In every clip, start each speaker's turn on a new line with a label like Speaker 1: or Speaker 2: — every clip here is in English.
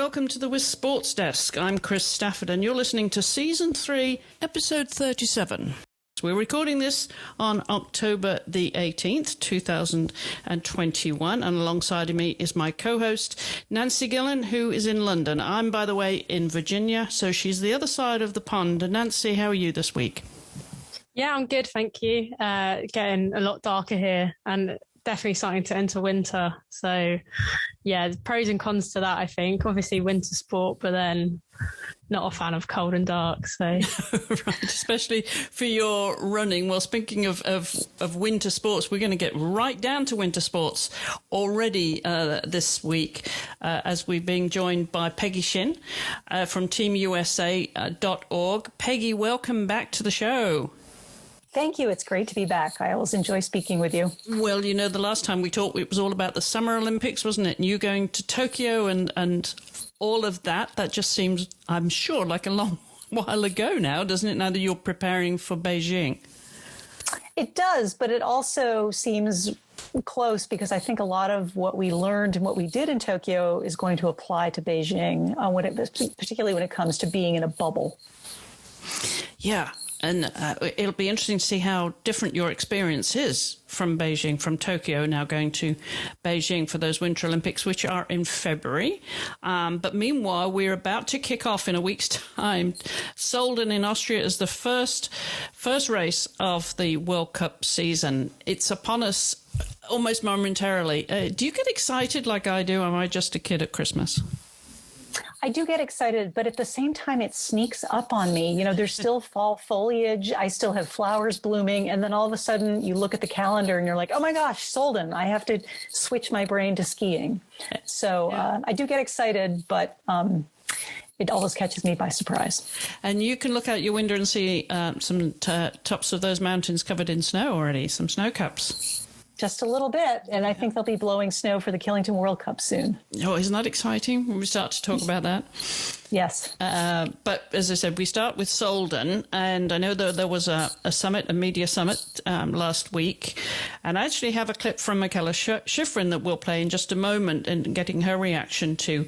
Speaker 1: welcome to the WiSP Sports Desk. I'm Chris Stafford, and you're listening to Season 3, Episode 37. We're recording this on October the 18th, 2021, and alongside of me is my co-host, Nancy Gillen, who is in London. I'm, by the way, in Virginia, so she's the other side of the pond. And Nancy, how are you this week?
Speaker 2: Yeah, I'm good, thank you. Getting a lot darker here and definitely starting to enter winter. So, yeah, pros and cons to that, I think. Obviously, winter sport, but then not a fan of cold and dark. So,
Speaker 1: right, especially for your running. Well, speaking of winter sports, we're going to get right down to winter sports already this week, as we're being joined by Peggy Shinn from teamusa.org. Peggy, welcome back to the show.
Speaker 3: Thank you. It's great to be back. I always enjoy speaking with you.
Speaker 1: Well, you know, the last time we talked, it was all about the Summer Olympics, wasn't it? And you going to Tokyo and all of that. That just seems, I'm sure, like a long while ago now, doesn't it? Now that you're preparing for Beijing.
Speaker 3: It does, but it also seems close because I think a lot of what we learned and what we did in Tokyo is going to apply to Beijing, particularly when it comes to being in a bubble.
Speaker 1: Yeah. And it'll be interesting to see how different your experience is from Beijing, from Tokyo, now going to Beijing for those Winter Olympics, which are in February. But meanwhile, we're about to kick off in a week's time. Solden in Austria is the first race of the World Cup season. It's upon us almost momentarily. Do you get excited like I do? Am I just a kid at Christmas?
Speaker 3: I do get excited, but at the same time, it sneaks up on me. You know, there's still fall foliage. I still have flowers blooming. And then all of a sudden you look at the calendar and you're like, oh my gosh, Solden, I have to switch my brain to skiing. So I do get excited, but it always catches me by surprise.
Speaker 1: And you can look out your window and see some tops of those mountains covered in snow already, some snow caps.
Speaker 3: Just a little bit. And I think they'll be blowing snow for the Killington World Cup soon.
Speaker 1: Oh, isn't that exciting when we start to talk about that?
Speaker 3: Yes.
Speaker 1: But as I said, we start with Solden. And I know that there was a media summit last week. And I actually have a clip from Michaela Schifrin that we'll play in just a moment and getting her reaction to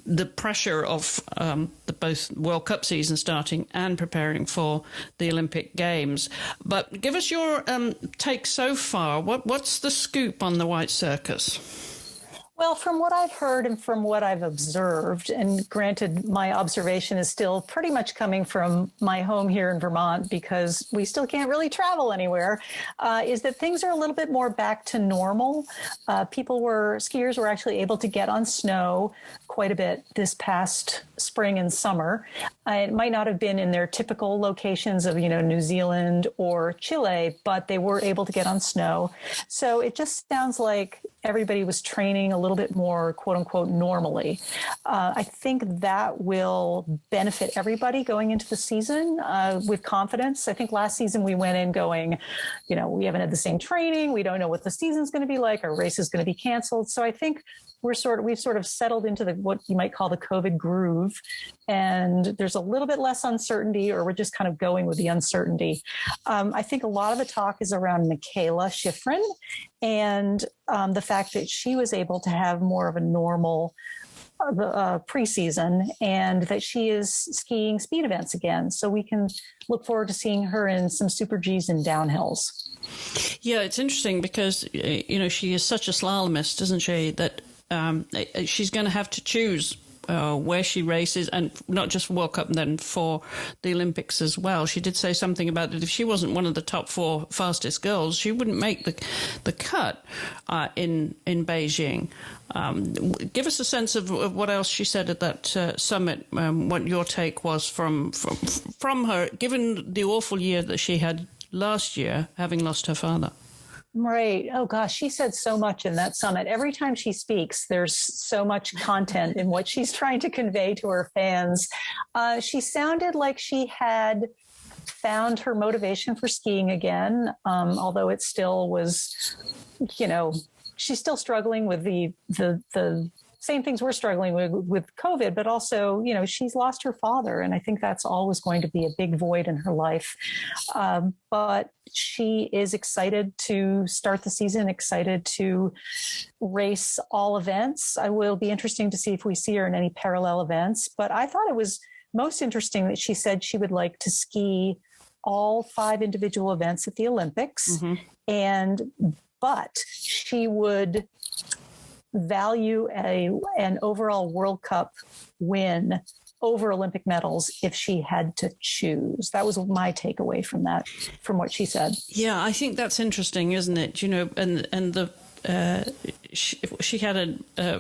Speaker 1: the pressure of the both World Cup season starting and preparing for the Olympic Games. But give us your take so far. What's the scoop on the White Circus?
Speaker 3: Well, from what I've heard and from what I've observed, and granted, my observation is still pretty much coming from my home here in Vermont because we still can't really travel anywhere, is that things are a little bit more back to normal. Skiers were actually able to get on snow quite a bit this past spring and summer. It might not have been in their typical locations of, New Zealand or Chile, but they were able to get on snow. So it just sounds like everybody was training a little bit more, quote unquote, normally. I think that will benefit everybody going into the season with confidence. I think last season we went in going, we haven't had the same training. We don't know what the season's going to be like. Our race is going to be canceled. So I think we've sort of settled into what you might call the COVID groove. And there's a little bit less uncertainty, or we're just kind of going with the uncertainty. I think a lot of the talk is around Michaela Schifrin and the fact that she was able to have more of a normal preseason and that she is skiing speed events again. So we can look forward to seeing her in some Super Gs and downhills.
Speaker 1: Yeah, it's interesting because, she is such a slalomist, isn't she, that she's going to have to choose where she races, and not just for World Cup, and then for the Olympics as well. She did say something about that if she wasn't one of the top 4 fastest girls, she wouldn't make the cut in Beijing. Give us a sense of what else she said at that summit, what your take was from her, given the awful year that she had last year, having lost her father.
Speaker 3: Right. Oh, gosh, she said so much in that summit. Every time she speaks, there's so much content in what she's trying to convey to her fans. She sounded like she had found her motivation for skiing again, although it still was, she's still struggling with the same things we're struggling with COVID, but also, she's lost her father. And I think that's always going to be a big void in her life. But she is excited to start the season, excited to race all events. I will be interesting to see if we see her in any parallel events. But I thought it was most interesting that she said she would like to ski all 5 individual events at the Olympics. But she would value an overall World Cup win over Olympic medals if she had to choose. That was my takeaway from what she said.
Speaker 1: Yeah, I think that's interesting, isn't it? She had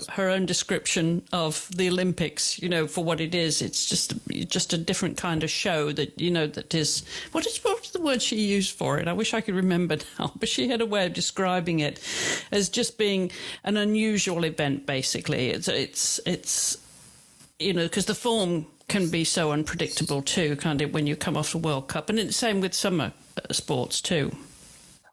Speaker 1: her own description of the Olympics, for what it is. It's just a different kind of show that, that is, what was the word she used for it? I wish I could remember now, but she had a way of describing it as just being an unusual event, basically. It's because the form can be so unpredictable too, kind of, when you come off the World Cup. And it's the same with summer sports too.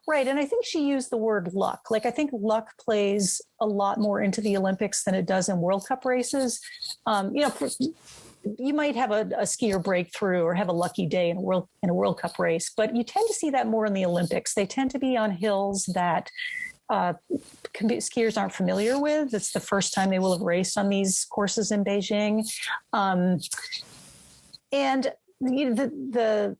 Speaker 3: Right. And I think she used the word luck. Like, I think luck plays a lot more into the Olympics than it does in World Cup races. You might have a skier breakthrough or have a lucky day in a World Cup race, but you tend to see that more in the Olympics. They tend to be on hills that skiers aren't familiar with. It's the first time they will have raced on these courses in Beijing. And the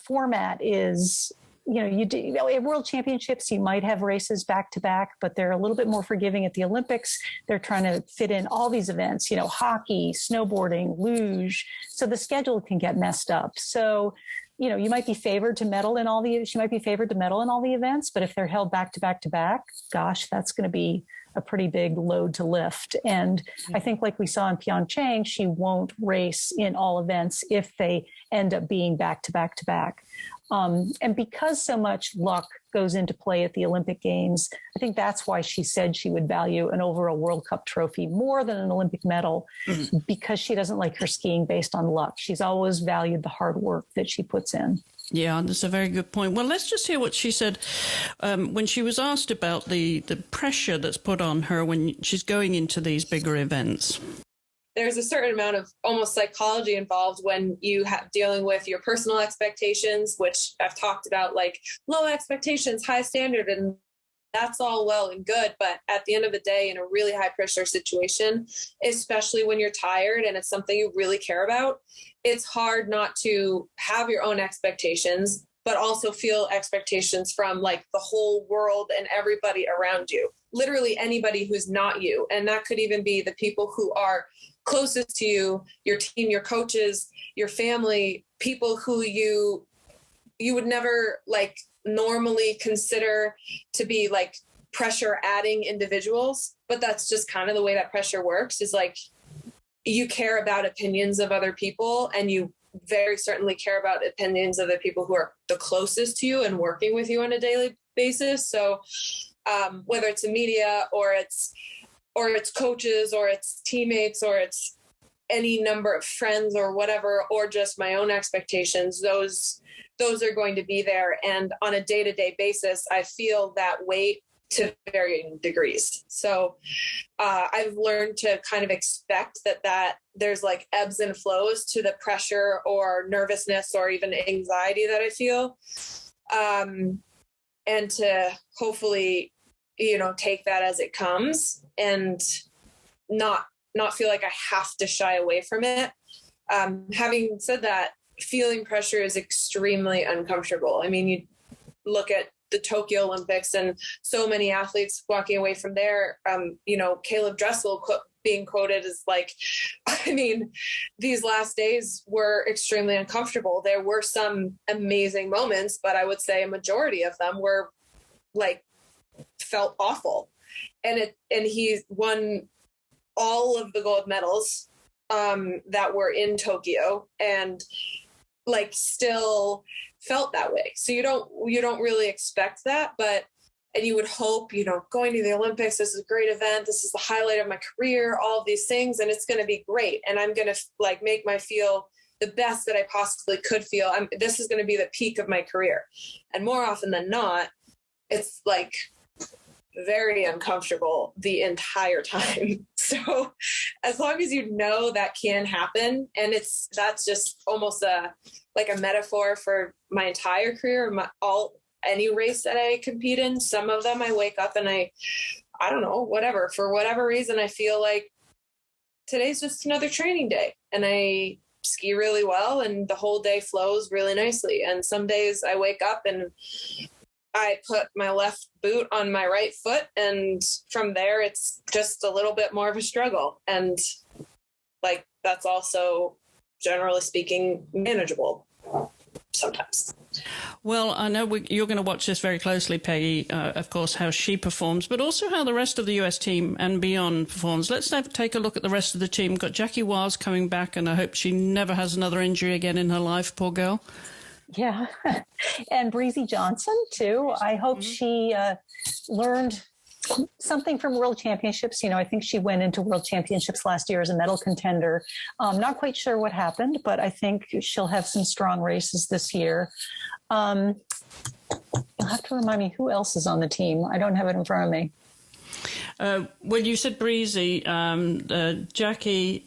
Speaker 3: format is, you do at World Championships, you might have races back to back, but they're a little bit more forgiving. At the Olympics, they're trying to fit in all these events, hockey, snowboarding, luge. So the schedule can get messed up. So, you might be favored to medal in all she might be favored to medal in all the events, but if they're held back to back to back, gosh, that's going to be a pretty big load to lift. And I think, like we saw in Pyeongchang, she won't race in all events if they end up being back to back to back. And because so much luck goes into play at the Olympic Games, I think that's why she said she would value an overall World Cup trophy more than an Olympic medal, because she doesn't like her skiing based on luck. She's always valued the hard work that she puts in.
Speaker 1: Yeah, that's a very good point. Well, let's just hear what she said when she was asked about the pressure that's put on her when she's going into these bigger events.
Speaker 4: There's a certain amount of almost psychology involved when you have dealing with your personal expectations, which I've talked about, like low expectations, high standard, and that's all well and good. But at the end of the day, in a really high pressure situation, especially when you're tired and it's something you really care about, it's hard not to have your own expectations, but also feel expectations from like the whole world and everybody around you, literally anybody who's not you. And that could even be the people who are closest to you, your team, your coaches, your family, people who you would never like normally consider to be like pressure adding individuals. But that's just kind of the way that pressure works, is like you care about opinions of other people, and you very certainly care about opinions of the people who are the closest to you and working with you on a daily basis. So whether it's the media or it's coaches or it's teammates or it's any number of friends or whatever, or just my own expectations, those are going to be there. And on a day-to-day basis, I feel that weight to varying degrees. So I've learned to kind of expect that there's like ebbs and flows to the pressure or nervousness or even anxiety that I feel. And to hopefully, take that as it comes and not feel like I have to shy away from it. Having said that, feeling pressure is extremely uncomfortable. I mean, you look at the Tokyo Olympics and so many athletes walking away from there. Caleb Dressel being quoted as like, I mean, these last days were extremely uncomfortable. There were some amazing moments, but I would say a majority of them were like, felt awful. And he won all of the gold medals that were in Tokyo, and like still felt that way. So you don't really expect that, and you would hope, going to the Olympics, this is a great event, this is the highlight of my career, all of these things, and it's going to be great. And I'm going to like make my feel the best that I possibly could feel. This is going to be the peak of my career. And more often than not, it's like very uncomfortable the entire time. So as long as you know that can happen, and that's just almost a metaphor for my entire career, any race that I compete in. Some of them I wake up and I don't know, for whatever reason, I feel like today's just another training day, and I ski really well and the whole day flows really nicely. And some days I wake up and I put my left boot on my right foot, and from there it's just a little bit more of a struggle. And like, that's also, generally speaking, manageable sometimes.
Speaker 1: Well, I know you're going to watch this very closely, Peggy, of course, how she performs, but also how the rest of the US team and beyond performs. Let's take a look at the rest of the team. We've got Jackie Wiles coming back, and I hope she never has another injury again in her life, poor girl.
Speaker 3: Yeah. And Breezy Johnson, too. I hope she learned something from World Championships. I think she went into World Championships last year as a medal contender. Not quite sure what happened, but I think she'll have some strong races this year. You'll have to remind me who else is on the team. I don't have it in front of me.
Speaker 1: Well, you said Breezy, Jackie.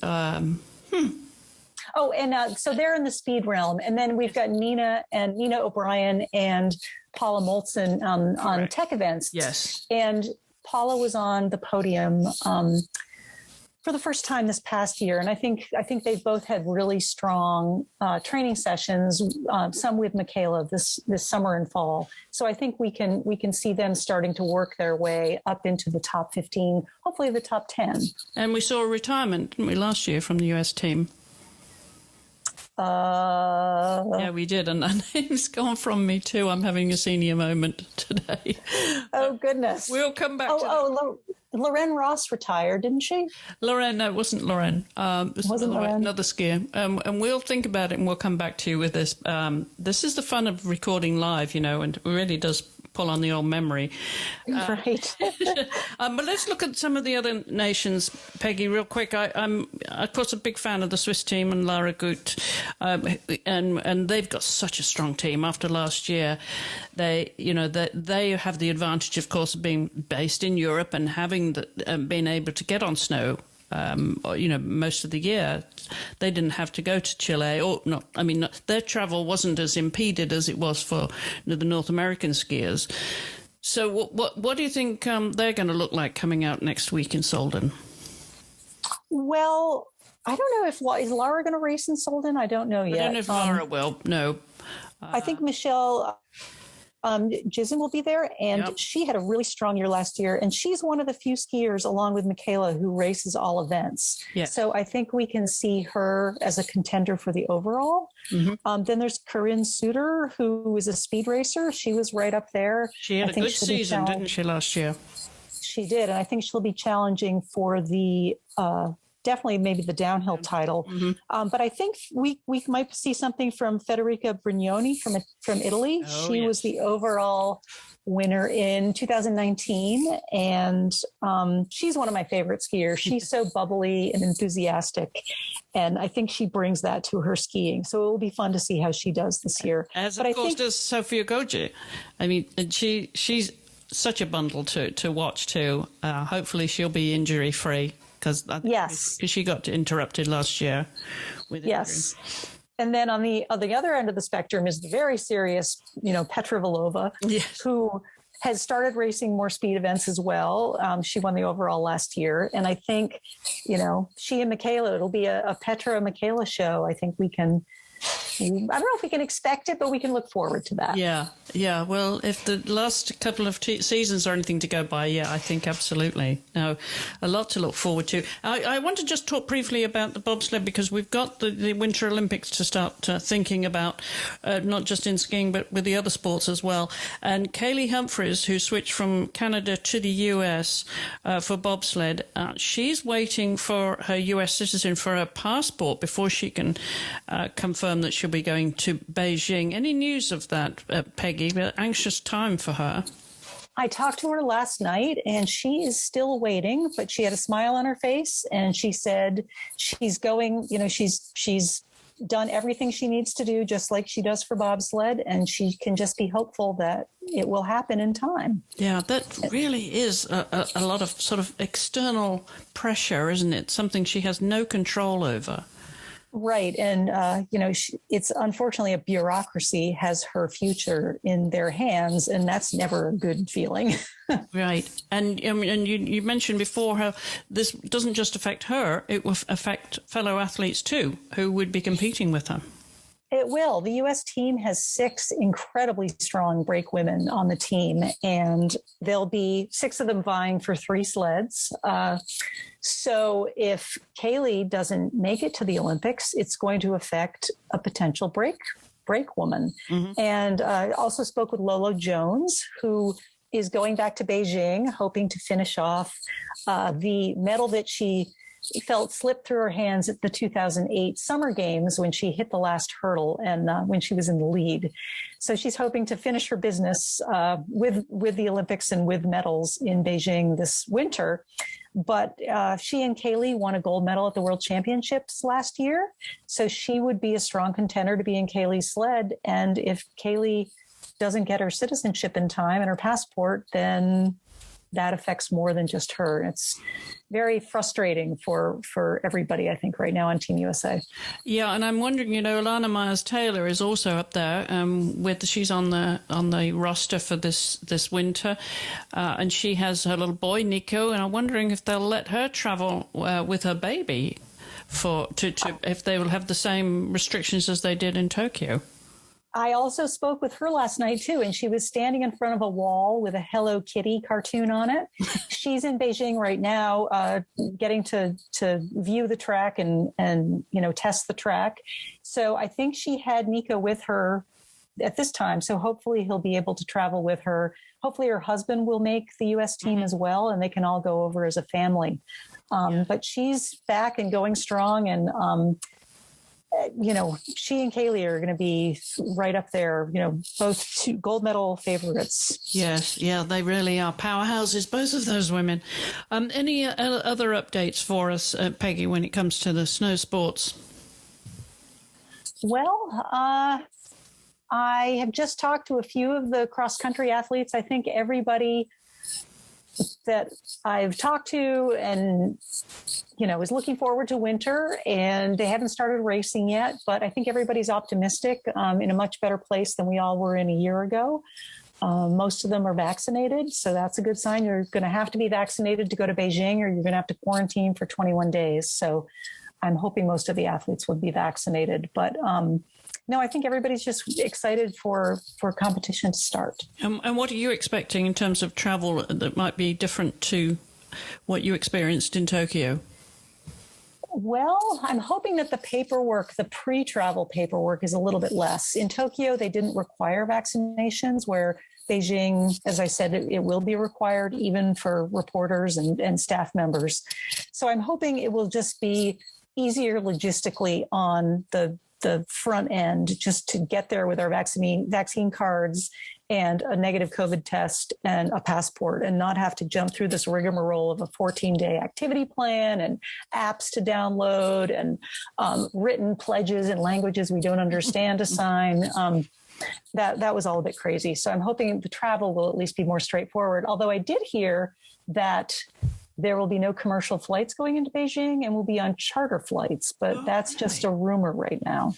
Speaker 3: Oh, and so they're in the speed realm. And then we've got Nina O'Brien and Paula Moltzen on tech events.
Speaker 1: Yes.
Speaker 3: And Paula was on the podium for the first time this past year. And I think they've both had really strong training sessions, some with Michaela this summer and fall. So I think we can see them starting to work their way up into the top 15, hopefully the top 10.
Speaker 1: And we saw a retirement, didn't we, last year from the US team? Yeah, we did, and that name's gone from me too. I'm having a senior moment today.
Speaker 3: Oh goodness!
Speaker 1: We'll come back.
Speaker 3: Lorraine Ross retired, didn't she?
Speaker 1: Lorraine, no, it wasn't Lorraine. It wasn't another skier. And we'll think about it, and we'll come back to you with this. This is the fun of recording live, and it really does pull on the old memory.
Speaker 3: Right.
Speaker 1: But let's look at some of the other nations, Peggy, real quick. I'm, of course, a big fan of the Swiss team and Lara Gut, and they've got such a strong team after last year. They have the advantage, of course, of being based in Europe and having been able to get on snow. Most of the year. They didn't have to go to Chile, or not. I mean, their travel wasn't as impeded as it was for the North American skiers. So what do you think they're going to look like coming out next week in Solden?
Speaker 3: Well, I don't know is Lara going to race in Solden? I don't know yet.
Speaker 1: I don't know if Lara will. No.
Speaker 3: I think Michelle Gillen will be there, and she had a really strong year last year, and she's one of the few skiers, along with Michaela, who races all events. Yeah. So I think we can see her as a contender for the overall. Mm-hmm. Then there's Corinne Suter, who is a speed racer. She was right up there.
Speaker 1: She had a good season, didn't she, last year?
Speaker 3: She did, and I think she'll be challenging for the definitely maybe the downhill title. Mm-hmm. But I think we might see something from Federica Brignoni from Italy. She was the overall winner in 2019. And she's one of my favorite skiers. She's so bubbly and enthusiastic. And I think she brings that to her skiing. So it will be fun to see how she does this year.
Speaker 1: As of course does Sofia Goje. I mean, she's such a bundle to watch too. Hopefully she'll be injury free. Because she got interrupted last year with injury.
Speaker 3: And then on the other end of the spectrum is the very serious, Petra Vlhova, who has started racing more speed events as well. She won the overall last year. And I think, she and Michaela, it'll be a Petra Michaela show. I think I don't know if we can expect it, but we can look forward to that.
Speaker 1: Yeah. Well, if the last couple of seasons are anything to go by, I think absolutely. Now, a lot to look forward to. I want to just talk briefly about the bobsled, because we've got the Winter Olympics to start thinking about, not just in skiing, but with the other sports as well. And Kaylee Humphries, who switched from Canada to the US for bobsled, she's waiting for her US citizen for her passport before she can confirm that she'll be going to Beijing. Any news of that, Peggy? Anxious time for her.
Speaker 3: I talked to her last night, and she is still waiting, but she had a smile on her face, and she said she's going, she's done everything she needs to do, just like she does for bobsled, and she can just be hopeful that it will happen in time.
Speaker 1: Yeah, that really is a lot of sort of external pressure, isn't it? Something she has no control over.
Speaker 3: Right. And, it's unfortunately a bureaucracy has her future in their hands, and that's never a good feeling.
Speaker 1: Right. And you mentioned before how this doesn't just affect her, it will affect fellow athletes too, who would be competing with her.
Speaker 3: It will. The U.S. team has 6 incredibly strong break women on the team, and there'll be 6 of them vying for 3 sleds. So if Kaylee doesn't make it to the Olympics, it's going to affect a potential break woman. Mm-hmm. And I also spoke with Lolo Jones, who is going back to Beijing, hoping to finish off the medal that she felt slipped through her hands at the 2008 Summer Games when she hit the last hurdle and when she was in the lead. So she's hoping to finish her business with the Olympics and with medals in Beijing this winter. But she and Kaylee won a gold medal at the World Championships last year. So she would be a strong contender to be in Kaylee's sled. And if Kaylee doesn't get her citizenship in time and her passport, then that affects more than just her. It's very frustrating for everybody, I think, right now on Team USA.
Speaker 1: Yeah, and I'm wondering, Alana Myers-Taylor is also up there. She's on the roster for this winter, and she has her little boy Nico, and I'm wondering if they'll let her travel with her baby if they will have the same restrictions as they did in Tokyo.
Speaker 3: I also spoke with her last night, too, and she was standing in front of a wall with a Hello Kitty cartoon on it. She's in Beijing right now, getting to view the track and test the track. So I think she had Nico with her at this time. So hopefully he'll be able to travel with her. Hopefully her husband will make the U.S. team as well, and they can all go over as a family. But she's back and going strong, and she and Kaylee are going to be right up there, both 2 gold medal favorites.
Speaker 1: Yes, yeah, they really are powerhouses, both of those women. Any other updates for us, Peggy, when it comes to the snow sports?
Speaker 3: Well, I have just talked to a few of the cross-country athletes. I think everybody that I've talked to and is looking forward to winter, and they haven't started racing yet, but I think everybody's optimistic, in a much better place than we all were in a year ago. Most of them are vaccinated, so that's a good sign. You're going to have to be vaccinated to go to Beijing, or you're going to have to quarantine for 21 days. So I'm hoping most of the athletes will be vaccinated, but no, I think everybody's just excited for competition to start.
Speaker 1: And what are you expecting in terms of travel that might be different to what you experienced in Tokyo?
Speaker 3: Well, I'm hoping that the pre-travel paperwork is a little bit less. In Tokyo, they didn't require vaccinations, where Beijing, as I said, it will be required even for reporters and staff members. So I'm hoping it will just be easier logistically on the front end, just to get there with our vaccine cards and a negative COVID test and a passport, and not have to jump through this rigmarole of a 14-day activity plan and apps to download and written pledges in languages we don't understand to sign. That was all a bit crazy. So I'm hoping the travel will at least be more straightforward. Although I did hear that there will be no commercial flights going into Beijing, and we'll be on charter flights, but that's just a rumor right now.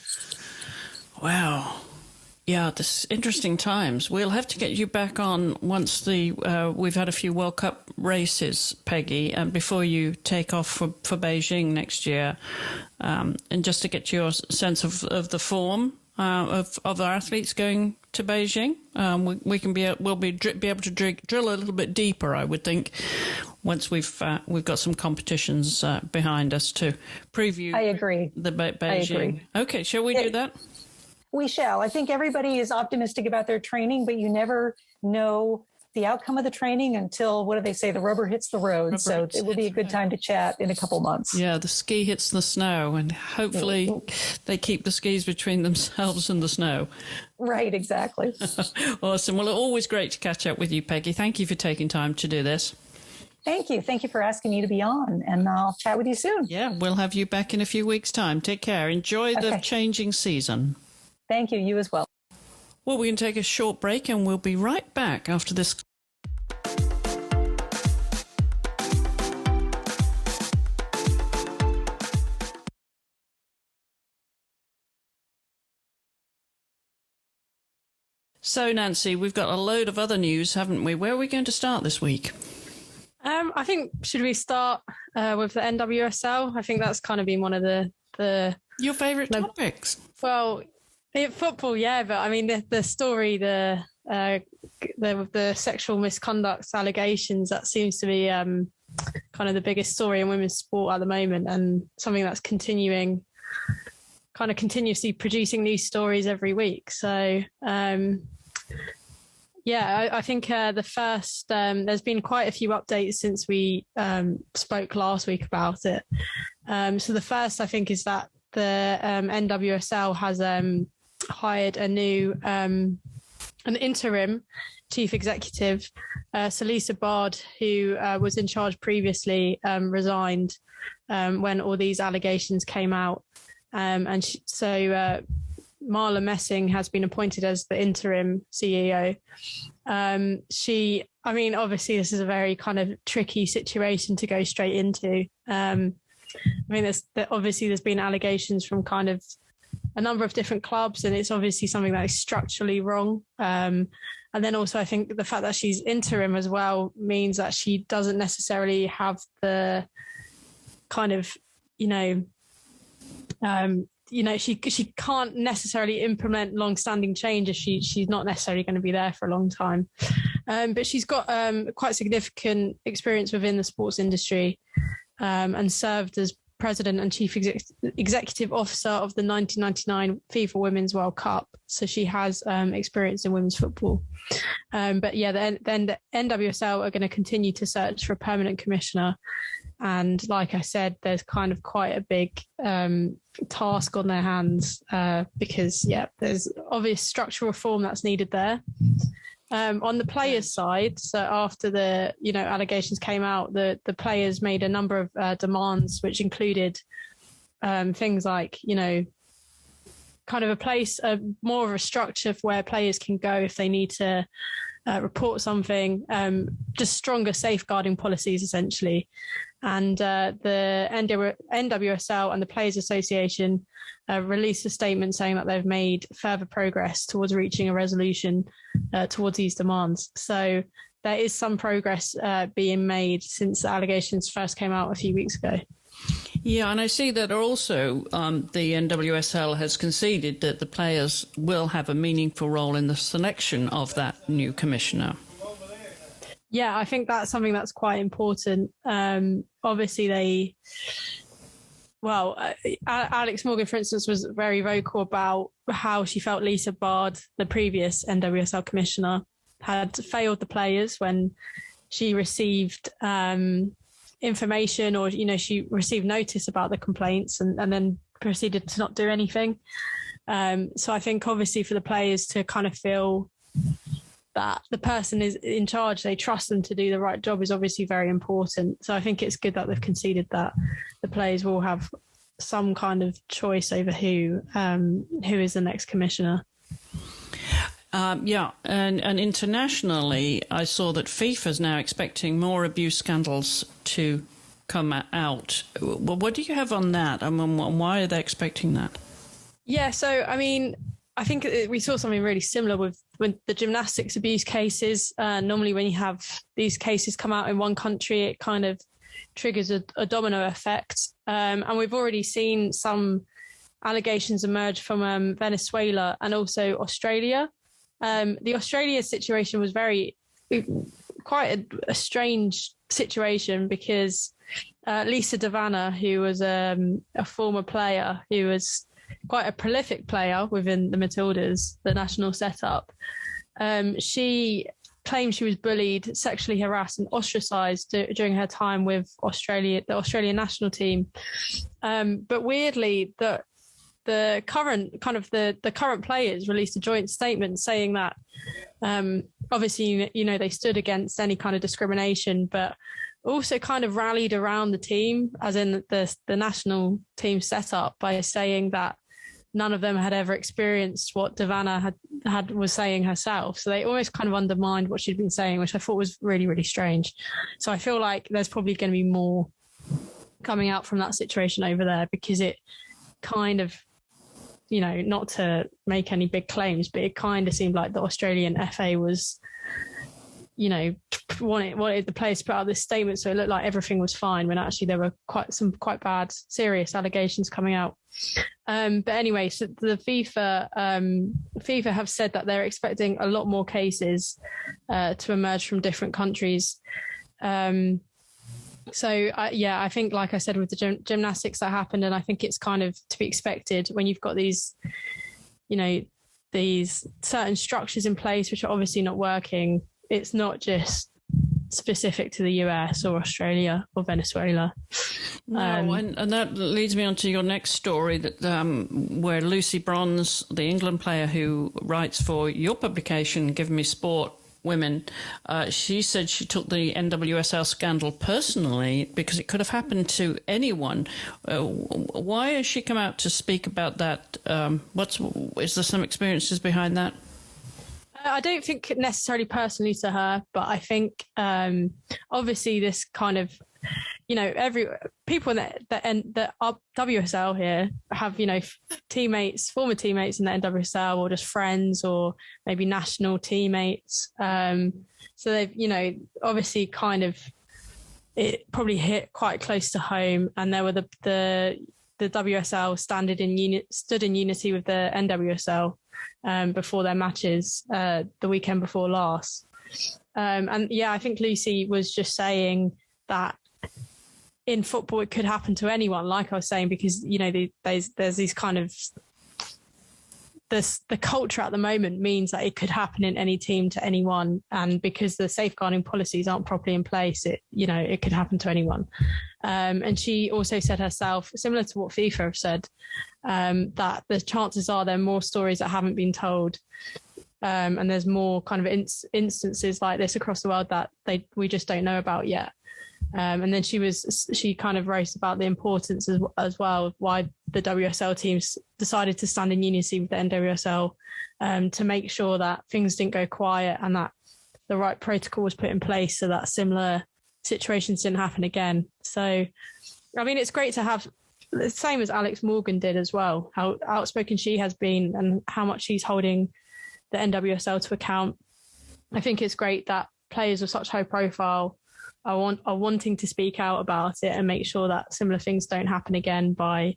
Speaker 3: Wow.
Speaker 1: Yeah, this interesting times. We'll have to get you back on once we've had a few World Cup races, Peggy, and before you take off for Beijing next year, and just to get your sense of the form of our athletes going to Beijing. We'll be able to drill a little bit deeper, I would think, once we've got some competitions behind us to preview.
Speaker 3: I agree.
Speaker 1: The Beijing.
Speaker 3: I agree.
Speaker 1: Okay, shall we do that?
Speaker 3: We shall. I think everybody is optimistic about their training, but you never know the outcome of the training until, what do they say, the rubber hits the road. It will be a good time to chat in a couple months.
Speaker 1: Yeah, the ski hits the snow, and hopefully they keep the skis between themselves and the snow.
Speaker 3: Right, exactly.
Speaker 1: Awesome. Well, always great to catch up with you, Peggy. Thank you for taking time to do this.
Speaker 3: Thank you. Thank you for asking me to be on, and I'll chat with you soon.
Speaker 1: Yeah, we'll have you back in a few weeks' time. Take care. Enjoy the changing season.
Speaker 3: Thank you. You as well.
Speaker 1: Well, we can take a short break and we'll be right back after this. So, Nancy, we've got a load of other news, haven't we? Where are we going to start this week?
Speaker 2: I think, should we start with the NWSL? I think that's kind of been one of the
Speaker 1: your favourite topics.
Speaker 2: Well, football, yeah, but I mean the story, the sexual misconduct allegations, that seems to be kind of the biggest story in women's sport at the moment, and something that's continuously producing new stories every week. So I think the first, there's been quite a few updates since we spoke last week about it. So the first, I think, is that the NWSL has hired a new, an interim chief executive. So Lisa Bard, who was in charge previously, resigned when all these allegations came out. Marla Messing has been appointed as the interim CEO. Obviously this is a very kind of tricky situation to go straight into. There's been allegations from kind of a number of different clubs, and it's obviously something that is structurally wrong. And then also I think the fact that she's interim as well means that she doesn't necessarily have the kind of, she can't necessarily implement long-standing change if she's not necessarily going to be there for a long time. But she's got quite significant experience within the sports industry, and served as president and chief executive officer of the 1999 FIFA Women's World Cup. So she has experience in women's football. Then the NWSL are going to continue to search for a permanent commissioner. And like I said, there's kind of quite a big task on their hands because, there's obvious structural reform that's needed there. On the players' side, so after the allegations came out, the players made a number of demands, which included things like kind of a place, more of a structure for where players can go if they need to report something, just stronger safeguarding policies essentially. And the NWSL and the Players Association released a statement saying that they've made further progress towards reaching a resolution towards these demands. So there is some progress being made since the allegations first came out a few weeks ago.
Speaker 1: Yeah, and I see that also the NWSL has conceded that the players will have a meaningful role in the selection of that new commissioner.
Speaker 2: Yeah, I think that's something that's quite important. Obviously, Alex Morgan, for instance, was very vocal about how she felt Lisa Bard, the previous NWSL commissioner, had failed the players when she received information or, she received notice about the complaints and then proceeded to not do anything. So I think obviously for the players to kind of feel that the person is in charge, they trust them to do the right job, is obviously very important. So I think it's good that they've conceded that the players will have some kind of choice over who is the next commissioner.
Speaker 1: And internationally, I saw that FIFA is now expecting more abuse scandals to come out. Well, what do you have on that? I mean, why are they expecting that?
Speaker 2: Yeah, so, I think we saw something really similar with the gymnastics abuse cases. Normally when you have these cases come out in one country, it kind of triggers a domino effect. And we've already seen some allegations emerge from Venezuela and also Australia. The Australia situation was quite a strange situation because Lisa Devanna, who was a former player who was quite a prolific player within the Matildas, the national setup, she claimed she was bullied, sexually harassed and ostracised during her time with the Australian national team. But weirdly, the current players released a joint statement saying that obviously they stood against any kind of discrimination, but also kind of rallied around the team, as in the national team setup, by saying that none of them had ever experienced what Davana was saying herself. So they almost kind of undermined what she'd been saying, which I thought was really, really strange. So I feel like there's probably going to be more coming out from that situation over there, because it kind of, you know, not to make any big claims, but it kind of seemed like the Australian FA was, you know, wanted the players to put out this statement so it looked like everything was fine, when actually there were quite bad, serious allegations coming out. But anyway, so the FIFA have said that they're expecting a lot more cases to emerge from different countries. So I think, like I said, with the gymnastics that happened, and I think it's kind of to be expected when you've got these, you know, these certain structures in place which are obviously not working. It's not just specific to the US or Australia or Venezuela.
Speaker 1: No, and that leads me on to your next story, that where Lucy Bronze, the England player who writes for your publication, Give Me Sport Women, she said she took the NWSL scandal personally because it could have happened to anyone. Why has she come out to speak about that? Is there some experiences behind that?
Speaker 2: I don't think necessarily personally to her, but I think obviously this kind of, you know, every people that are WSL here have, you know, former teammates in the NWSL, or just friends, or maybe national teammates. So they've, you know, obviously kind of, it probably hit quite close to home, and there were the WSL stood in unity with the NWSL before their matches the weekend before last. And yeah, I think Lucy was just saying that in football it could happen to anyone, like I was saying, because, you know, there's these kind of, the culture at the moment means that it could happen in any team to anyone, and because the safeguarding policies aren't properly in place, it could happen to anyone. And she also said herself, similar to what FIFA have said, that the chances are there are more stories that haven't been told, and there's more kind of instances like this across the world that we just don't know about yet. And then she kind of wrote about the importance as well of why the WSL teams decided to stand in unity with the NWSL, to make sure that things didn't go quiet and that the right protocol was put in place so that similar situations didn't happen again. So, I mean, it's great to have the same as Alex Morgan did as well, how outspoken she has been and how much she's holding the NWSL to account. I think it's great that players of such high profile are wanting to speak out about it and make sure that similar things don't happen again by,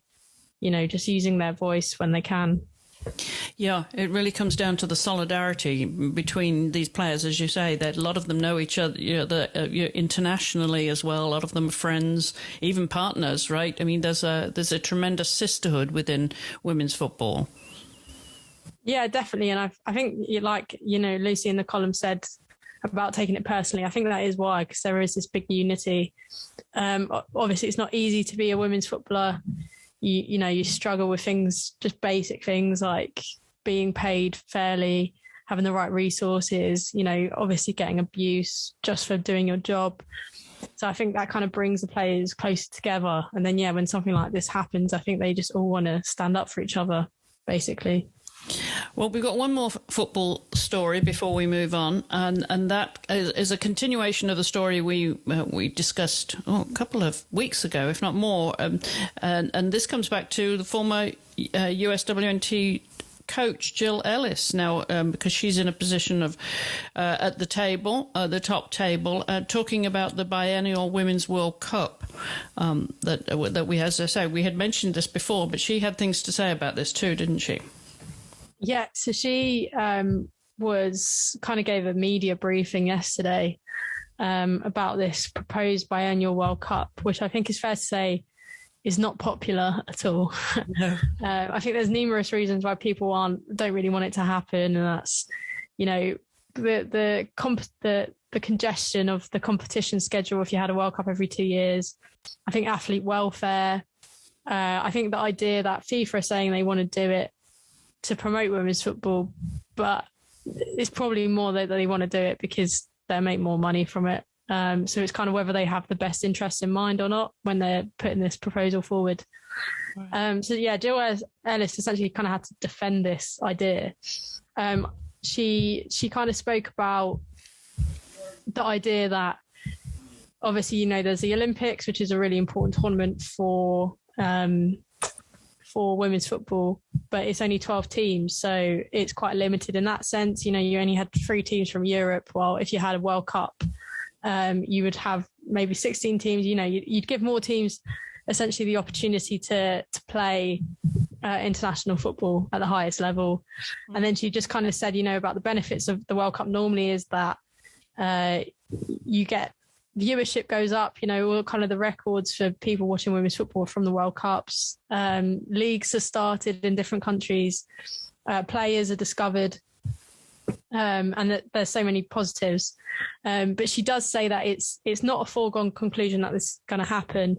Speaker 2: you know, just using their voice when they can.
Speaker 1: Yeah, it really comes down to the solidarity between these players, as you say, that a lot of them know each other, internationally as well. A lot of them are friends, even partners, right? I mean, there's a tremendous sisterhood within women's football.
Speaker 2: Yeah, definitely. And I think, like, you know, Lucy in the column said about taking it personally, I think that is why, because there is this big unity. Obviously, it's not easy to be a women's footballer. You struggle with things, just basic things like being paid fairly, having the right resources, you know, obviously getting abuse just for doing your job. So I think that kind of brings the players closer together. And then, yeah, when something like this happens, I think they just all want to stand up for each other, basically.
Speaker 1: Well, we've got one more football story before we move on, and that is a continuation of the story we discussed a couple of weeks ago, if not more. And this comes back to the former USWNT coach, Jill Ellis, now because she's in a position of at the table, the top table, talking about the biennial Women's World Cup that we, as I say, we had mentioned this before, but she had things to say about this too, didn't she?
Speaker 2: Yeah, so she gave a media briefing yesterday about this proposed biennial World Cup, which I think is fair to say is not popular at all. No. I think there's numerous reasons why people don't really want it to happen, and that's, you know, the congestion of the competition schedule if you had a World Cup every 2 years. I think athlete welfare. I think the idea that FIFA are saying they want to do it to promote women's football, but it's probably more that they want to do it because they'll make more money from it. So it's kind of whether they have the best interest in mind or not when they're putting this proposal forward. Right. Jill Ellis essentially kind of had to defend this idea. She kind of spoke about the idea that obviously, there's the Olympics, which is a really important tournament for women's football, but it's only 12 teams. So it's quite limited in that sense. You only had 3 teams from Europe. While if you had a World Cup, you would have maybe 16 teams. You'd give more teams essentially the opportunity to play international football at the highest level. And then she just kind of said, about the benefits of the World Cup normally is that you get viewership goes up, all kind of the records for people watching women's football from the World Cups. Leagues are started in different countries. Players are discovered. And that there's so many positives. But she does say that it's not a foregone conclusion that this is going to happen.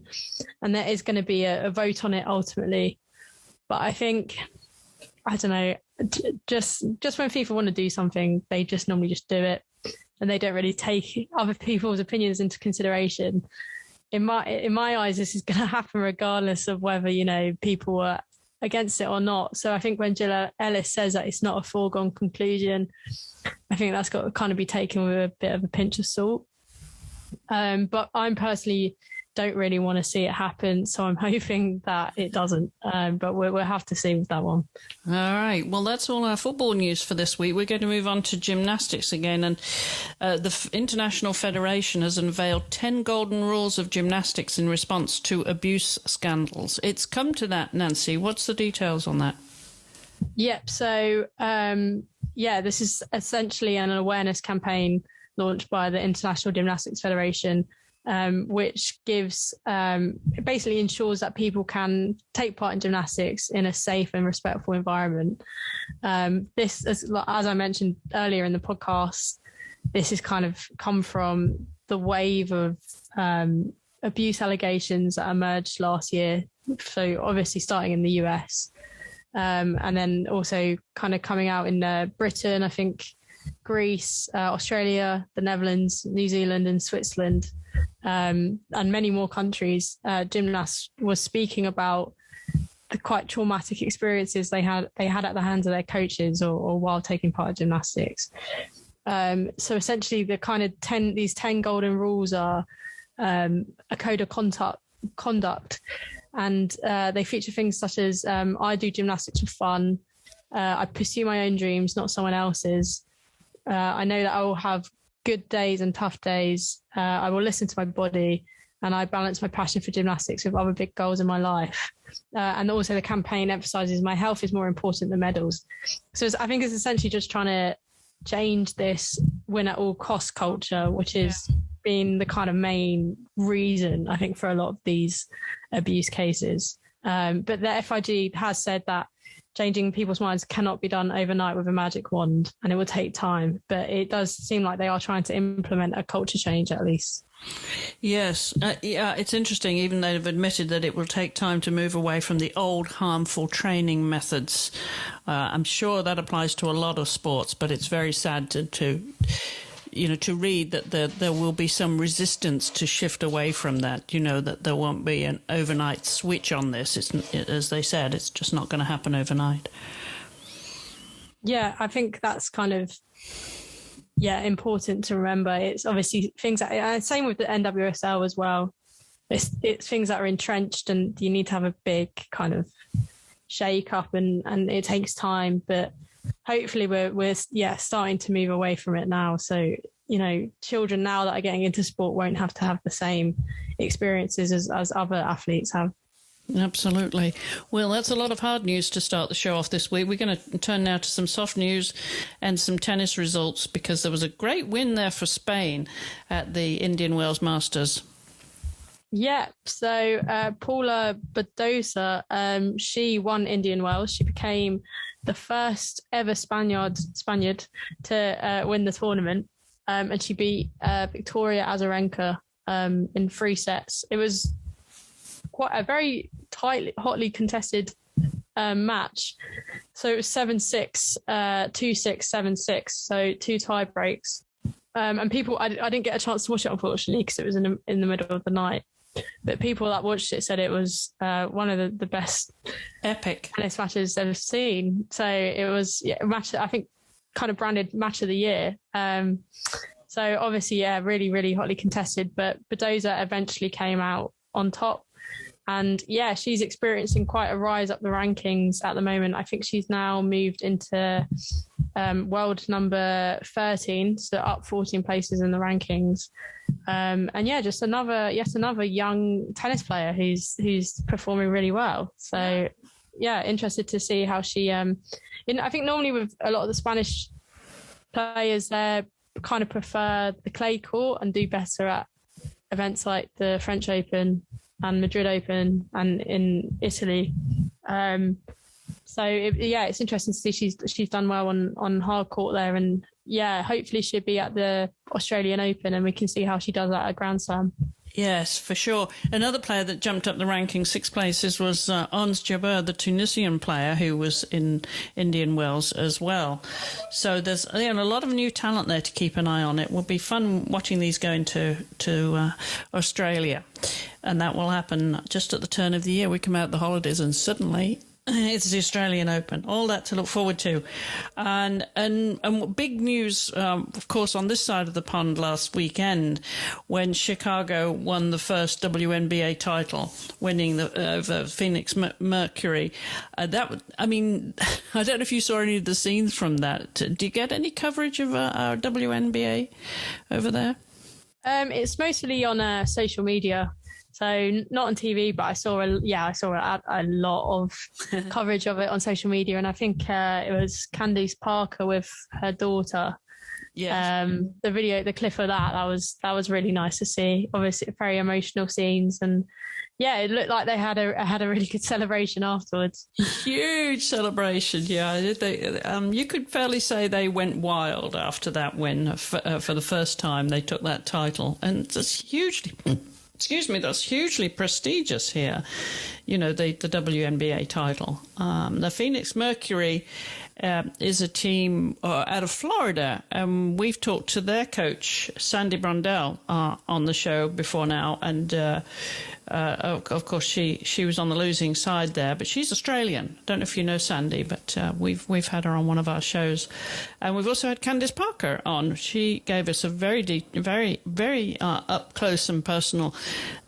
Speaker 2: And there is going to be a vote on it ultimately. But I think, I don't know, just when FIFA want to do something, they just normally just do it. And they don't really take other people's opinions into consideration. In my eyes, this is going to happen regardless of whether, people are against it or not. So I think when Jill Ellis says that it's not a foregone conclusion, I think that's got to kind of be taken with a bit of a pinch of salt. But I'm personally don't really want to see it happen. So I'm hoping that it doesn't. But we'll have to see with that one.
Speaker 1: All right. Well, that's all our football news for this week. We're going to move on to gymnastics again. And the International Federation has unveiled 10 golden rules of gymnastics in response to abuse scandals. It's come to that, Nancy. What's the details on that?
Speaker 2: Yep. So, this is essentially an awareness campaign launched by the International Gymnastics Federation, which gives basically ensures that people can take part in gymnastics in a safe and respectful environment. This, as I mentioned earlier in the podcast, this has kind of come from the wave of abuse allegations that emerged last year. So obviously starting in the US, and then also kind of coming out in Britain, I think Greece, Australia, the Netherlands, New Zealand and Switzerland. And many more countries. Gymnasts were speaking about the quite traumatic experiences they had at the hands of their coaches or while taking part in gymnastics. So essentially, the kind of 10 golden rules are a code of conduct, and they feature things such as I do gymnastics for fun. I pursue my own dreams, not someone else's. I know that I will have good days and tough days. I will listen to my body, and I balance my passion for gymnastics with other big goals in my life. And also the campaign emphasizes my health is more important than medals. So I think it's essentially just trying to change this win at all costs culture, which is been the kind of main reason, I think, for a lot of these abuse cases. But the FIG has said that changing people's minds cannot be done overnight with a magic wand, and it will take time. But it does seem like they are trying to implement a culture change at least.
Speaker 1: Yes. It's interesting, even though they've admitted that it will take time to move away from the old harmful training methods. I'm sure that applies to a lot of sports, but it's very sad to read that there will be some resistance to shift away from that, that there won't be an overnight switch on this. As they said, it's just not going to happen overnight.
Speaker 2: Yeah, I think that's kind of, important to remember. It's obviously things that, same with the NWSL as well. It's things that are entrenched, and you need to have a big kind of shake up, and it takes time, but hopefully we're starting to move away from it now. So, children now that are getting into sport won't have to have the same experiences as other athletes have.
Speaker 1: Absolutely. Well, that's a lot of hard news to start the show off this week. We're going to turn now to some soft news and some tennis results, because there was a great win there for Spain at the Indian Wells Masters.
Speaker 2: Yeah, so Paula Badosa, she won Indian Wells. She became the first ever Spaniard to win the tournament, and she beat Victoria Azarenka in 3 sets. It was quite a very hotly contested match. So it was 7-6, 2-6, 7-6, so 2 tie breaks. And people, I didn't get a chance to watch it, unfortunately, because it was in the middle of the night. But people that watched it said it was one of the best
Speaker 1: epic
Speaker 2: tennis matches they've seen. So it was a match that I think kind of branded match of the year. So obviously, really, really hotly contested. But Badoza eventually came out on top. And she's experiencing quite a rise up the rankings at the moment. I think she's now moved into world number 13, so up 14 places in the rankings. And just yet another young tennis player who's performing really well. So interested to see how she. I think normally with a lot of the Spanish players, they kind of prefer the clay court and do better at events like the French Open and Madrid Open and in Italy. It's interesting to see she's done well on hard court there, and hopefully she'll be at the Australian Open and we can see how she does at a Grand Slam.
Speaker 1: Yes, for sure. Another player that jumped up the ranking 6 places was Ons Jabeur, the Tunisian player who was in Indian Wells as well. So there's a lot of new talent there to keep an eye on. It will be fun watching these go into Australia. And that will happen just at the turn of the year. We come out the holidays and suddenly it's the Australian Open. All that to look forward to. And big news, of course, on this side of the pond last weekend when Chicago won the first WNBA title, winning over Phoenix Mercury. I don't know if you saw any of the scenes from that. Do you get any coverage of our WNBA over there?
Speaker 2: It's mostly on social media. So not on TV, but I saw a lot of coverage of it on social media, and I think it was Candice Parker with her daughter.
Speaker 1: Yeah.
Speaker 2: The clip of that was really nice to see. Obviously, very emotional scenes, and it looked like they had a really good celebration afterwards.
Speaker 1: Huge celebration, yeah. You could fairly say they went wild after that win for the first time they took that title, and it's hugely. Excuse me, that's hugely prestigious here, the WNBA title. The Phoenix Mercury is a team out of Florida, and we've talked to their coach, Sandy Brundell, on the show before now, and of course she was on the losing side there, but she's Australian. Don't know if you know Sandy, but we've had her on one of our shows, and we've also had Candice Parker on. She gave us a very very up close and personal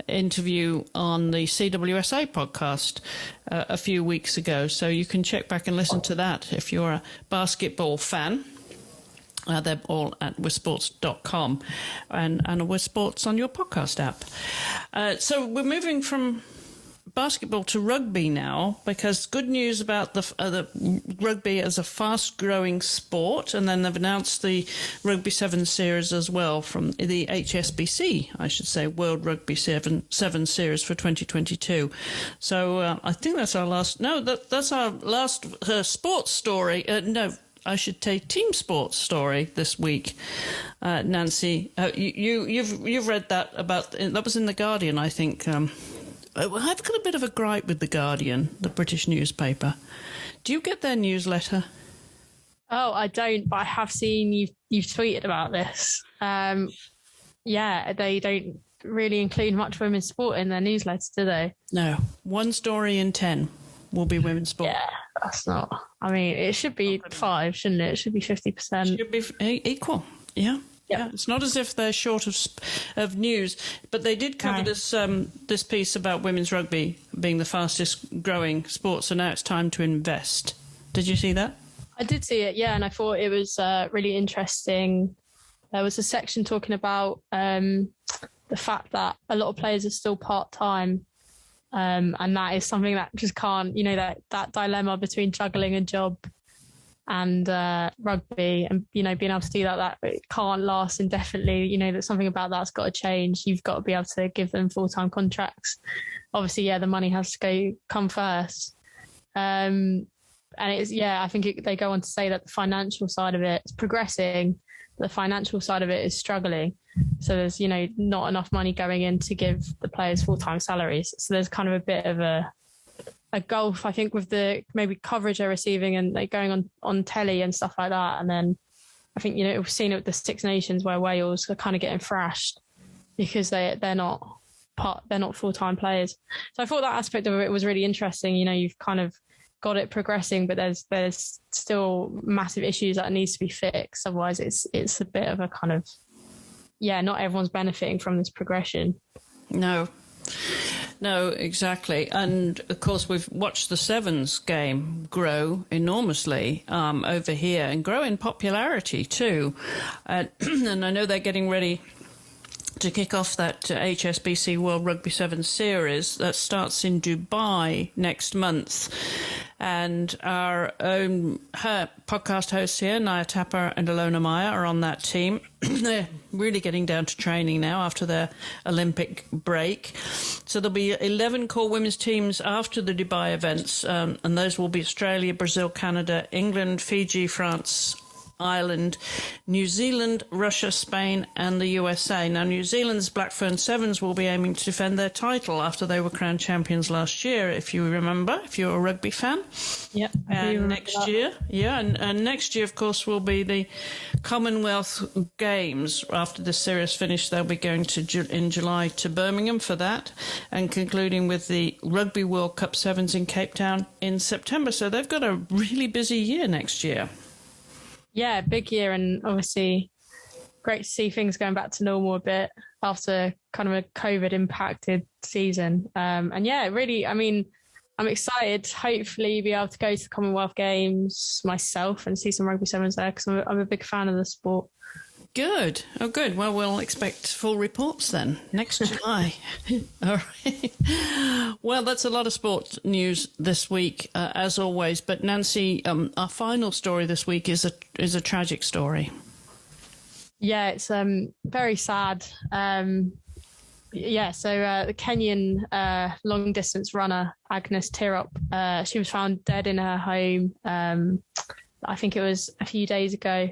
Speaker 1: interview on the CWSA podcast a few weeks ago, so you can check back and listen to that if you're a basketball fan. They're all at wisports.com and WiSports on your podcast app. So we're moving from basketball to rugby now, because good news about the rugby as a fast-growing sport, and then they've announced the Rugby 7 Series as well from the HSBC, I should say, World Rugby 7 Series for 2022. So I think that's our last... No, that's our last sports story. No, I should say team sports story this week. Nancy, you've read that about... That was in The Guardian, I think. I've got a bit of a gripe with The Guardian, the British newspaper. Do you get their newsletter?
Speaker 2: Oh, I don't, but I have seen you've tweeted about this. They don't really include much women's sport in their newsletters, do they?
Speaker 1: No. 1 story in 10 will be women's sport.
Speaker 2: Yeah, that's not... I mean, it should be 5, shouldn't it? It should be 50%.
Speaker 1: It should be equal, yeah. Yeah, it's not as if they're short of news, but they did cover this piece about women's rugby being the fastest growing sport, so now it's time to invest. Did you see that?
Speaker 2: I did see it, yeah, and I thought it was really interesting. There was a section talking about the fact that a lot of players are still part-time, and that is something that just can't, that dilemma between juggling a job and rugby, and being able to do that it can't last indefinitely. That something about that's got to change. You've got to be able to give them full-time contracts. Obviously, the money has to come first. And it's I think they go on to say that the financial side of it is progressing, the financial side of it is struggling. So there's not enough money going in to give the players full-time salaries. So there's kind of a bit of a gulf, I think, with the maybe coverage they're receiving and like going on telly and stuff like that. And then I think, you know, we've seen it with the Six Nations where Wales are kind of getting thrashed because they're not full-time players. So I thought that aspect of it was really interesting. You know, you've kind of got it progressing, but there's still massive issues that needs to be fixed. Otherwise it's a bit of a kind of, not everyone's benefiting from this progression.
Speaker 1: No, exactly. And, of course, we've watched the Sevens game grow enormously over here and grow in popularity too. And I know they're getting ready to kick off that HSBC World Rugby Sevens series that starts in Dubai next month. And our own podcast hosts here, Naya Tapper and Alona Meyer, are on that team. They're really getting down to training now after their Olympic break. So there'll be 11 core women's teams after the Dubai events, and those will be Australia, Brazil, Canada, England, Fiji, France, Ireland, New Zealand, Russia, Spain and the USA. Now, New Zealand's Blackfern Sevens will be aiming to defend their title after they were crowned champions last year, if you remember, if you're a rugby fan.
Speaker 2: Yeah.
Speaker 1: And next year, and next year, of course, will be the Commonwealth Games. After the series finished, they'll be going in July to Birmingham for that, and concluding with the Rugby World Cup Sevens in Cape Town in September. So they've got a really busy year next year.
Speaker 2: Yeah, big year, and obviously great to see things going back to normal a bit after kind of a COVID impacted season. And yeah, really, I mean, I'm excited to hopefully be able to go to the Commonwealth Games myself and see some rugby sevens there because I'm a big fan of the sport.
Speaker 1: Good. Oh, good. Well, we'll expect full reports then next July. All right. Well, that's a lot of sport news this week, as always. But Nancy, our final story this week is a tragic story.
Speaker 2: Yeah, it's very sad. So the Kenyan long distance runner Agnes Tirop, she was found dead in her home. I think it was a few days ago.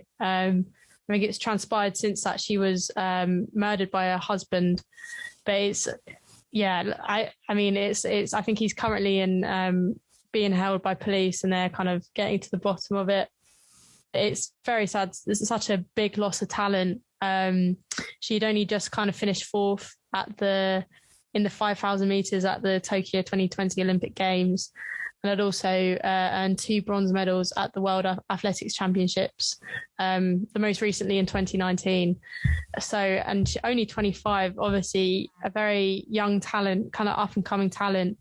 Speaker 2: I think it's transpired since that she was murdered by her husband, but I think he's currently in being held by police and they're kind of getting to the bottom of it. It's very sad. This is such a big loss of talent. She'd only just kind of finished fourth in the 5,000 meters at the Tokyo 2020 Olympic Games. And had also earned 2 bronze medals at the World Athletics Championships, the most recently in 2019. So, and only 25, obviously a very young talent, kind of up and coming talent.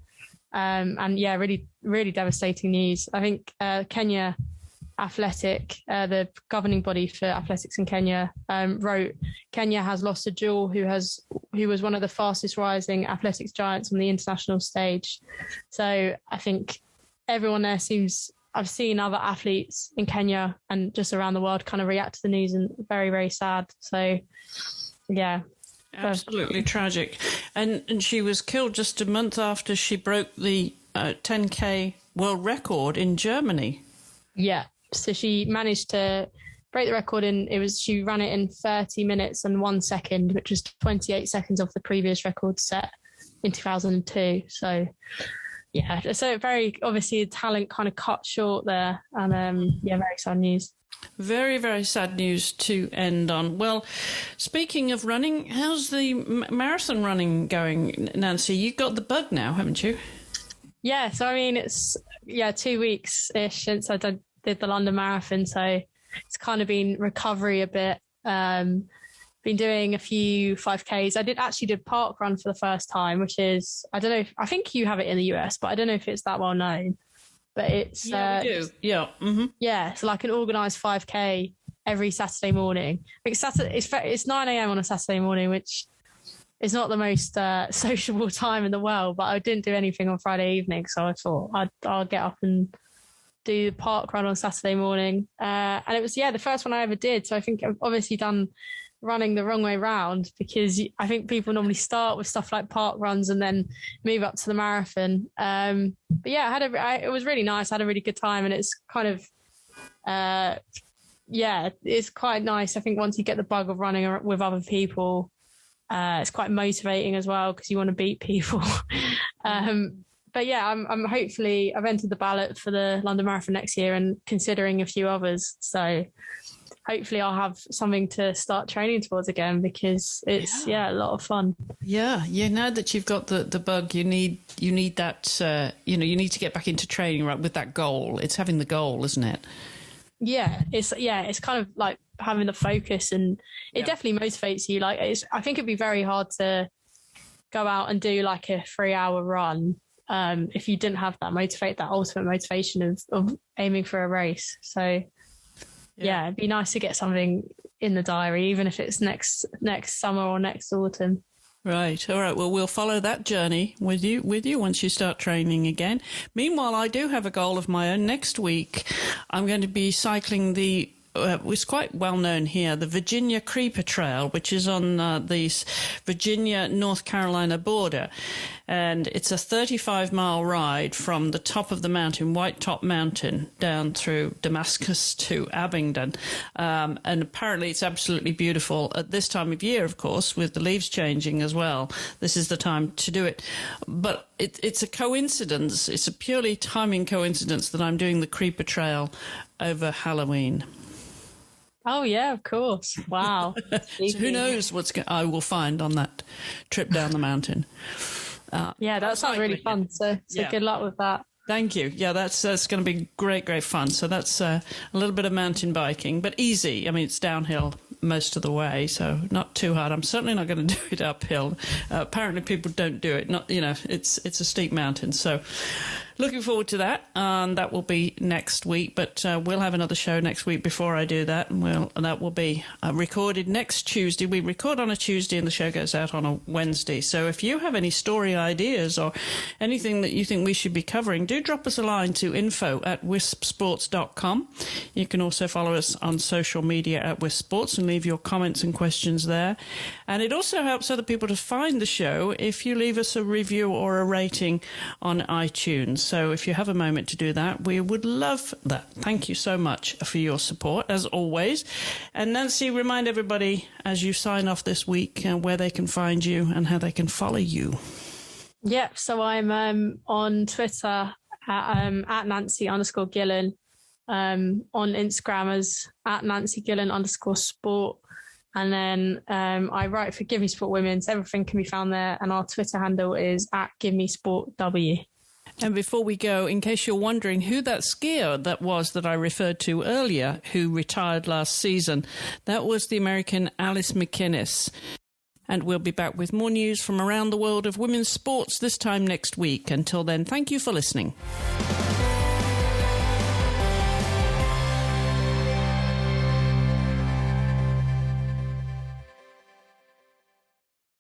Speaker 2: And yeah, really, really devastating news. I think Kenya Athletic, the governing body for athletics in Kenya, wrote, Kenya has lost a jewel who was one of the fastest rising athletics giants on the international stage. So I think everyone there I've seen other athletes in Kenya and just around the world kind of react to the news, and very, very sad. So, yeah.
Speaker 1: Absolutely tragic. And she was killed just a month after she broke the 10K world record in Germany. Yeah.
Speaker 2: So she managed to break the record she ran it in 30 minutes and 1 second, which was 28 seconds off the previous record set in 2002. So, yeah, so very obviously talent kind of cut short there, and very sad news.
Speaker 1: Very, very sad news to end on. Well, speaking of running, how's the marathon running going, Nancy? You've got the bug now, haven't you?
Speaker 2: Yeah, so I mean, it's 2 weeks-ish since I did the London Marathon, so it's kind of been recovery a bit. Been doing a few 5Ks. I did park run for the first time, which is, I don't know, I think you have it in the US, but I don't know if it's that well known. But it's...
Speaker 1: Yeah, we do. Yeah. Mm-hmm.
Speaker 2: Yeah, so like an organised 5K every Saturday morning. I think it's 9 a.m. on a Saturday morning, which is not the most sociable time in the world, but I didn't do anything on Friday evening, so I thought I'll get up and do the park run on Saturday morning. And it was, the first one I ever did. So I think I've obviously done running the wrong way round, because I think people normally start with stuff like park runs and then move up to the marathon. But yeah, it was really nice. I had a really good time, and it's kind of, it's quite nice. I think once you get the bug of running with other people, it's quite motivating as well, because you want to beat people. But yeah, I'm hopefully I've entered the ballot for the London Marathon next year and considering a few others. So hopefully I'll have something to start training towards again, because it's a lot of fun.
Speaker 1: Yeah. Now that you've got the bug, you need that. You need to get back into training, right? With that goal, it's having the goal, isn't it?
Speaker 2: Yeah, it's kind of like having the focus, and it definitely motivates you. Like, I think it'd be very hard to go out and do like a 3-hour run if you didn't have that ultimate motivation of aiming for a race. So it'd be nice to get something in the diary, even if it's next summer or next autumn.
Speaker 1: Right. All right. Well, we'll follow that journey with you once you start training again. Meanwhile, I do have a goal of my own. Next week, I'm going to be cycling it's quite well known here, the Virginia Creeper Trail, which is on the Virginia-North Carolina border. And it's a 35-mile ride from the top of the mountain, White Top Mountain, down through Damascus to Abingdon. And apparently it's absolutely beautiful at this time of year, of course, with the leaves changing as well. This is the time to do it. But it's a coincidence. It's a purely timing coincidence that I'm doing the Creeper Trail over Halloween.
Speaker 2: Oh, yeah, of course. Wow.
Speaker 1: So who knows I will find on that trip down the mountain.
Speaker 2: That sounds really fun. So good luck with that.
Speaker 1: Thank you. Yeah, that's going to be great fun. So that's a little bit of mountain biking, but easy. I mean, it's downhill most of the way, so not too hard. I'm certainly not going to do it uphill. Apparently people don't do it. It's a steep mountain. So looking forward to that. That will be next week, but we'll have another show next week before I do that. And that will be recorded next Tuesday. We record on a Tuesday and the show goes out on a Wednesday. So if you have any story ideas or anything that you think we should be covering, do drop us a line to info@wispsports.com. You can also follow us on social media at Wisp Sports and leave your comments and questions there. And it also helps other people to find the show if you leave us a review or a rating on iTunes. So if you have a moment to do that, we would love that. Thank you so much for your support, as always. And Nancy, remind everybody as you sign off this week where they can find you and how they can follow you.
Speaker 2: Yep. So I'm on Twitter at Nancy_Gillen, on Instagram as at NancyGillen_sport. And then I write for Give Me Sport Women. So everything can be found there. And our Twitter handle is at GiveMeSportW.
Speaker 1: And before we go, in case you're wondering who that skier that was that I referred to earlier, who retired last season, that was the American Alice McInnes. And we'll be back with more news from around the world of women's sports this time next week. Until then, thank you for listening.